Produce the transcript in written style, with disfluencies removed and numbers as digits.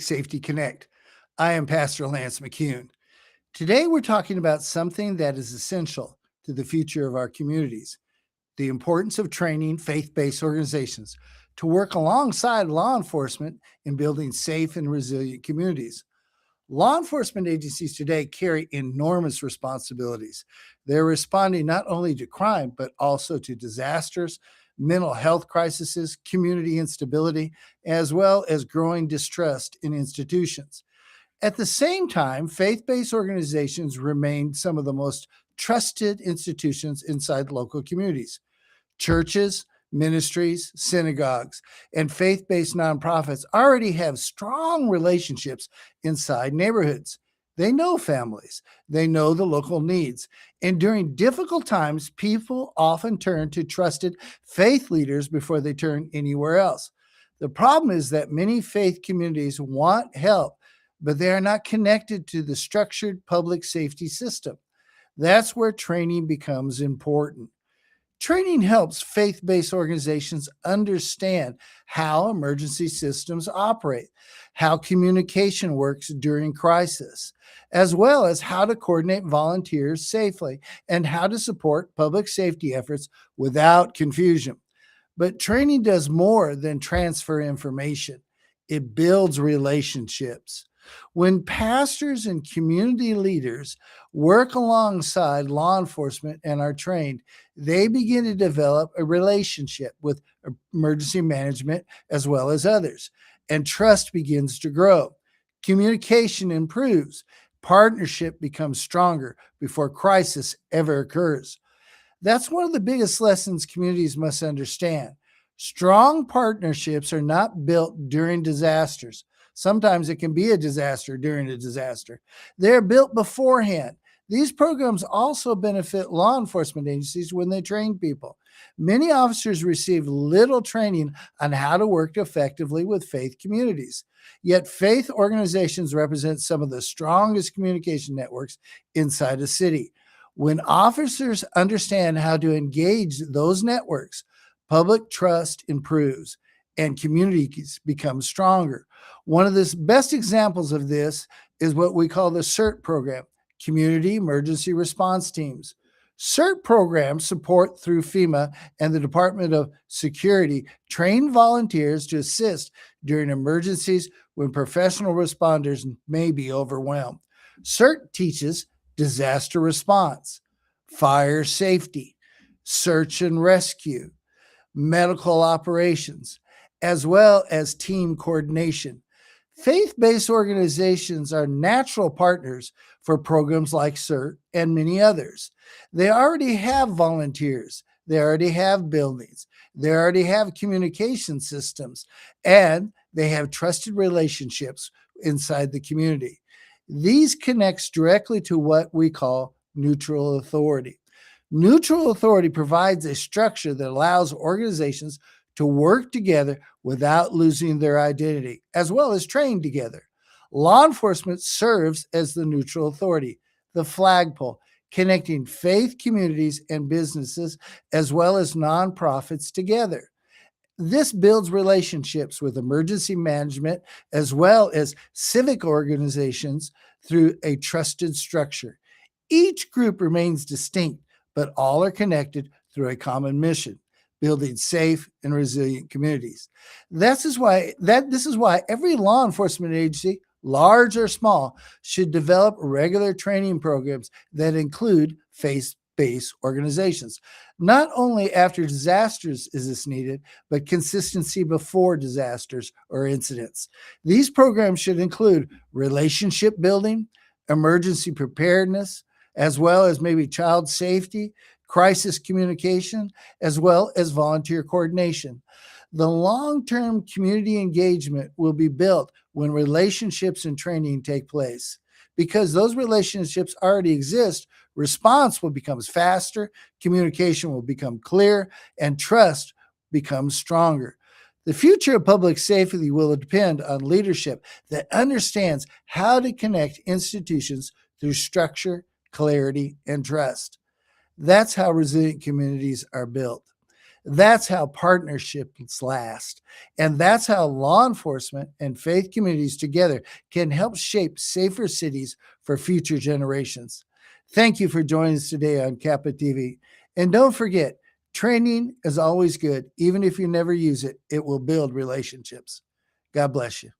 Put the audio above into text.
Safety Connect. I am Pastor Lance McCune. Today we're talking about something that is essential to the future of our communities: the importance of training faith based organizations to work alongside law enforcement in building safe and resilient communities. Law enforcement agencies today carry enormous responsibilities. They're responding not only to crime, but also to disasters, mental health crises, community instability, as well as growing distrust in institutions. At the same time, faith based organizations remain some of the most trusted institutions inside local communities. Churches, ministries, synagogues, and faith based nonprofits already have strong relationships inside neighborhoods. They know families, they know the local needs. And during difficult times, people often turn to trusted faith leaders before they turn anywhere else. The problem is that many faith communities want help, but they are not connected to the structured public safety system. That's where training becomes important. Training helps faith based organizations understand how emergency systems operate, how communication works during crisis, as well as how to coordinate volunteers safely and how to support public safety efforts without confusion. But training does more than transfer information, it builds relationships. When pastors and community leaders work alongside law enforcement and are trained, they begin to develop a relationship with emergency management as well as others, and trust begins to grow. Communication improves, partnership becomes stronger before crisis ever occurs. That's one of the biggest lessons communities must understand. Strong partnerships are not built during disasters. Sometimes it can be a disaster during a disaster. They're built beforehand. These programs also benefit law enforcement agencies when they train people. Many officers receive little training on how to work effectively with faith communities. Yet, faith organizations represent some of the strongest communication networks inside a city. When officers understand how to engage those networks, public trust improves and communities become stronger. One of the best examples of this is what we call the CERT program, Community Emergency Response Teams. CERT programs support through FEMA and the Department of Security train volunteers to assist during emergencies when professional responders may be overwhelmed. CERT teaches disaster response, fire safety, search and rescue, medical operations, as well as team coordination. Faith based organizations are natural partners for programs like CERT and many others. They already have volunteers, they already have buildings, they already have communication systems, and they have trusted relationships inside the community. These connects directly to what we call neutral authority. Neutral authority provides a structure that allows organizations to work together without losing their identity, as well as train together. Law enforcement serves as the neutral authority, the flagpole, connecting faith communities and businesses, as well as nonprofits together. This builds relationships with emergency management as well as civic organizations through a trusted structure. Each group remains distinct, but all are connected through a common mission: building safe and resilient communities. This is why every law enforcement agency, large or small, should develop regular training programs that include faith-based organizations. Not only after disasters is this needed, but consistency before disasters or incidents. These programs should include relationship building, emergency preparedness, as well as maybe child safety, crisis communication, as well as volunteer coordination. The long term community engagement will be built when relationships and training take place. Because those relationships already exist, response will become faster, communication will become clear, and trust becomes stronger. The future of public safety will depend on leadership that understands how to connect institutions through structure, clarity, and trust. That's how resilient communities are built. That's how partnerships last. And that's how law enforcement and faith communities together can help shape safer cities for future generations. Thank you for joining us today on Kappa TV. And don't forget, training is always good. Even if you never use it, it will build relationships. God bless you.